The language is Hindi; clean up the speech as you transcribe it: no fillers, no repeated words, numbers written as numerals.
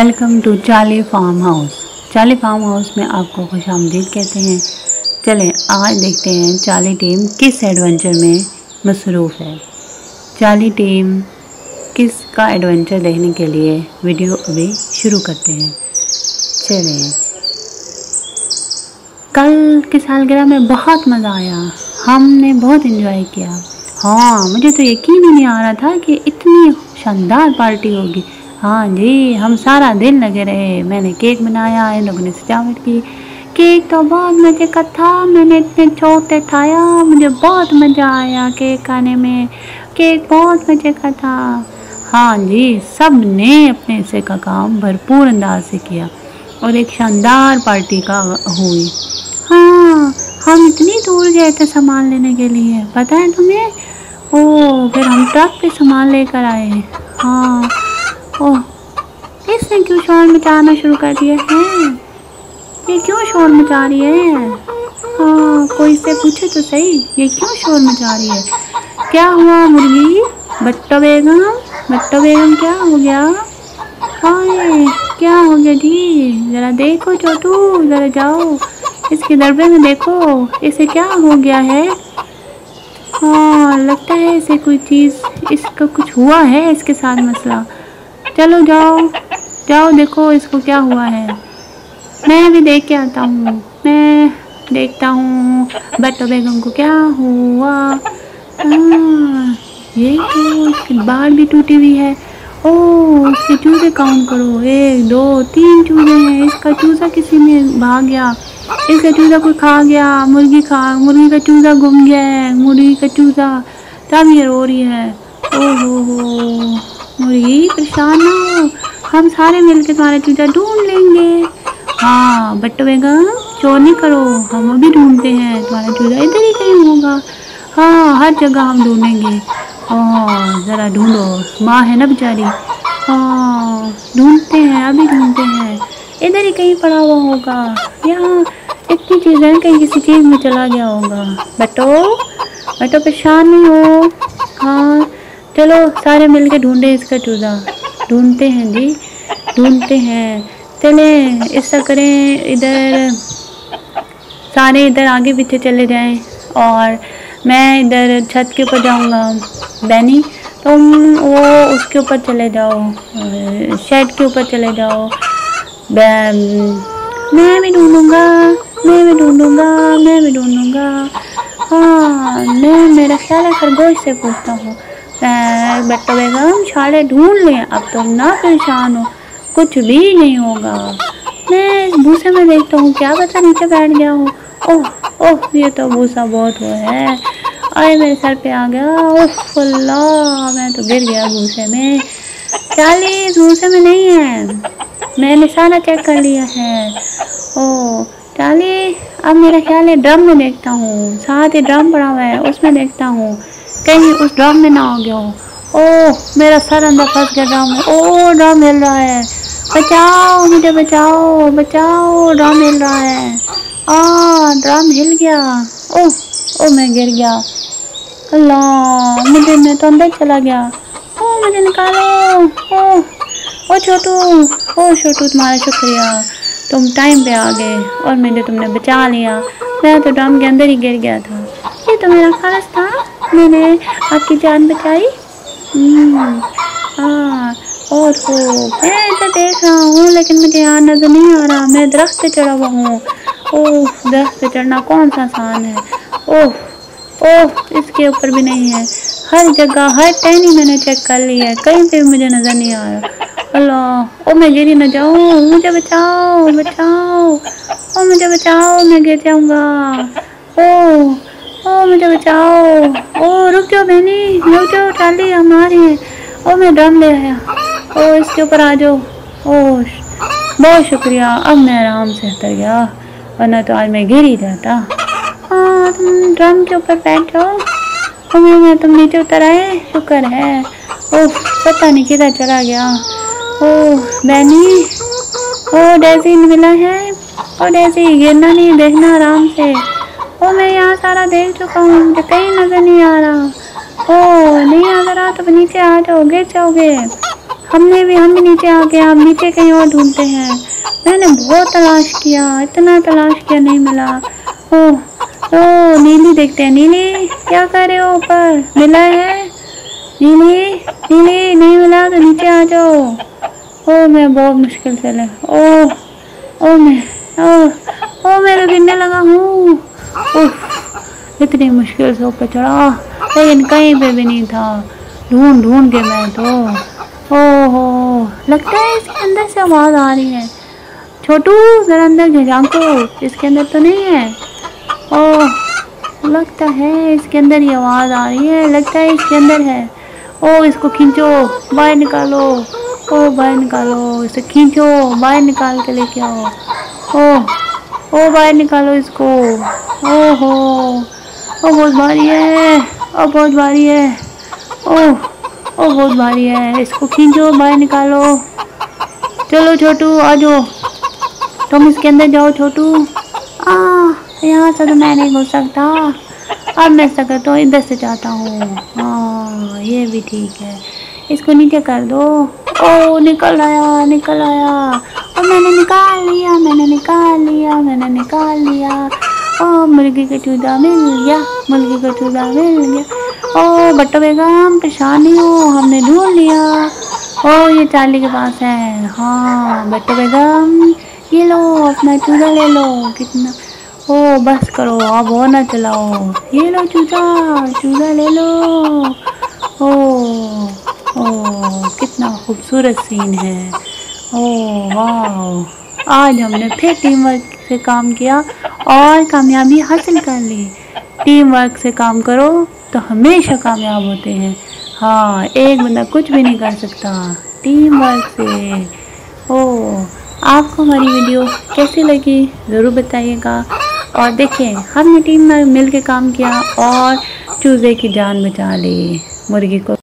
Welcome to Charlie farmhouse. Charlie farmhouse में आपको खुशामदीद कहते हैं। चलें आज देखते हैं चार्ली टीम किस एडवेंचर में मसरूफ़ है। चार्ली टीम किस का एडवेंचर देखने के लिए वीडियो अभी शुरू करते हैं। चलें, कल की सालगिरह में बहुत मज़ा आया, हमने बहुत इन्जॉय किया। हाँ, मुझे तो यकीन ही नहीं आ रहा था कि इतनी शानदार पार्टी होगी। हाँ जी, हम सारा दिन लगे रहे। मैंने केक बनाया, इन लोगों ने सजावट की। केक तो बहुत मज़े का था, मैंने इतने छोटे खाया, मुझे बहुत मज़ा आया केक खाने में। केक बहुत मज़े का था। हाँ जी, सब ने अपने हिस्से का काम भरपूर अंदाज से किया और एक शानदार पार्टी का हुई। हाँ, हम इतनी दूर गए थे सामान लेने के लिए, पता है तुम्हें? ओह, फिर हम ट्रक पे सामान लेकर आए। हाँ, ओह, इसने क्यों शोर मचाना शुरू कर दिया है? ये क्यों शोर मचा रही है? हाँ, कोई इससे पूछे तो सही, ये क्यों शोर मचा रही है? क्या हुआ मुर्गी? बट्टो बेगम क्या हो गया? हाय, क्या हो गया जी? ज़रा देखो छोटू, ज़रा जाओ इसके दरबे में देखो, इसे क्या हो गया है? हाँ, लगता है इसे कोई चीज़, इसका कुछ हुआ है इसके साथ मसला। चलो जाओ देखो इसको क्या हुआ है। मैं भी देख के आता हूँ, मैं देखता हूँ बट्टो बेगम को क्या हुआ। ये तो इसकी बाल भी टूटी हुई है। ओह, इसके चूजे काउंट करो, 1 2 3 चूजे हैं। इसका चूजा किसी में भाग गया, इसका चूजा कोई खा गया। मुर्गी का चूजा गुम गया है, मुर्गी का चूजा तब ये रो रही है। ओहो, मुर्गी परेशान ना हो, हम सारे मिलकर तुम्हारा चूजा ढूंढ लेंगे। हाँ बट्टो बेगम, शोर नहीं करो, हम अभी ढूंढते हैं, तुम्हारा चूजा इधर ही कहीं होगा। हाँ, हर जगह हम ढूंढेंगे। हाँ, ज़रा ढूंढो, माँ है ना बेचारी। हाँ, ढूंढते हैं, अभी ढूंढते हैं, इधर ही कहीं पड़ा हुआ होगा। यहाँ इतनी चीज़ें, कहीं किसी चीज़ में चला गया होगा। बट्टो परेशान नहीं हो। हाँ चलो सारे मिलके ढूंढे इसका चूजा। ढूंढते हैं जी, ढूंढते हैं। चलें ऐसा करें, इधर सारे इधर आगे पीछे चले जाएं और मैं इधर छत के ऊपर जाऊंगा। बैनी तुम वो उसके ऊपर चले जाओ, शेड के ऊपर चले जाओ। मैं भी ढूंढूंगा। हाँ, मैं मेरा ख्याल है खरगोश से पूछता हूँ। बट्टो बेगम छाले ढूंढ लें, अब तुम ना परेशान हो, कुछ भी नहीं होगा। मैं इस भूसे में देखता हूँ, क्या पता नीचे बैठ गया हो। ओह, ये तो भूसा बहुत वो है। अरे मेरे सर पे आ गया। ओह अल्लाह, मैं तो गिर गया भूसे में। चार्ली इस भूसे में नहीं है, मैंने सारा चेक कर लिया है। ओह चार्ली, अब मेरा ख्याल है ड्रम में देखता हूँ, साथ ही ड्रम पड़ा हुआ है, उसमें देखता हूँ कहीं उस ड्रम में ना हो गया हो। ओह, मेरा सर अंदर फंस गया ड्रम में। ओह, ड्रम हिल रहा है, बचाओ मुझे, बचाओ, ड्रम हिल रहा है। ड्रम हिल गया। ओह, मैं गिर गया। अल्लाह, मैं तो अंदर चला गया। ओह, मुझे निकालो। ओह छोटू, तुम्हारा शुक्रिया, तुम टाइम पे आ गए और तुमने बचा लिया। मैं तो ड्रम के अंदर ही गिर गया था। ये तो मेरा फ़र्ज़ था, मैंने आपकी जान बचाई। और मैं इधर देख रहा हूँ लेकिन मुझे यहाँ नज़र नहीं आ रहा। मैं दरख्त पे चढ़ा हुआ हूँ। ओह, दरख्त पे चढ़ना कौन सा आसान है। ओह, इसके ऊपर भी नहीं है। हर जगह, हर टहनी मैंने चेक कर ली है, कहीं पे मुझे नज़र नहीं आ रहा। अल्लाह, मैं गिरी ना जाऊँ, मुझे बचाओ। मुझे बचाओ, मैं गिर जाऊँगा। ओह, मुझे बचाओ। रुक जाओ बहनी, रुक जाओ, चार्ली हमारी है। मैं ड्रम ले आया। इसके ऊपर आ जाओ। बहुत शुक्रिया, अब मैं आराम से उतर गया, वरना तो आज मैं गिर ही जाता। हाँ, तुम ड्रम के ऊपर बैठ जाओ। तुम नीचे उतर आए, शुक्र है। पता नहीं किधर चला गया। बैनी, डेज़ी मिला है। डेज़ी, गिरना नहीं, देखना आराम से। मैं यहाँ सारा देख चुका हूँ, मुझे कहीं नज़र नहीं आ रहा। नहीं नज़र आ तो नीचे आ जाओ, गिर जाओगे। हम भी नीचे आ गए, अब नीचे कहीं और ढूंढते हैं। मैंने बहुत तलाश किया, इतना तलाश किया, नहीं मिला। ओ नीली देखते हैं। नीली क्या कर रहे हो ऊपर? मिला है नीली? नीली नहीं मिला तो नीचे आ जाओ। ओ मैं बहुत मुश्किल से ले, मैं तो गिरने लगा हूँ। इतनी मुश्किल से ऊपर चढ़ा, लेकिन कहीं पे भी नहीं था। ढूंढ के मैं तो, ओहो लगता है इसके अंदर से आवाज आ रही है। छोटू जरा अंदर झांको, इसके अंदर तो नहीं है। लगता है इसके अंदर ही आवाज आ रही है, लगता है इसके अंदर है। इसको खींचो, बाहर निकालो। बाहर निकालो, इसे खींचो, बाहर निकाल के लेके आओ। बाहर निकालो इसको। ओहो बहुत भारी है, बहुत भारी है। बहुत भारी है, इसको खींचो, बाहर निकालो। चलो छोटू आ जाओ, तुम इसके अंदर जाओ छोटू। यहाँ से तो मैं नहीं घुस सकता, अब मैं सकता तो इधर से जाता हूँ। हाँ ये भी ठीक है, इसको नीचे कर दो। निकल आया। और मैंने निकाल लिया। मुर्गी का चूजा मिल गया। बट्टो बेगम परेशान नहीं हो, हमने ढूंढ लिया। ये चार्ली के पास है। हाँ बट्टो बेगम ये लो, अपना चूजा ले लो। कितना बस करो, अब और ना चलाओ। ये लो चूजा ले लो। कितना खूबसूरत सीन है। वाह, आज हमने फिर टीम वर्क से काम किया और कामयाबी हासिल कर ली। टीम वर्क से काम करो तो हमेशा कामयाब होते हैं। हाँ एक बंदा कुछ भी नहीं कर सकता, टीम वर्क से। आपको हमारी वीडियो कैसी लगी ज़रूर बताइएगा। और देखिए हमने टीम में मिल के काम किया और चूजे की जान बचा ली, मुर्गी को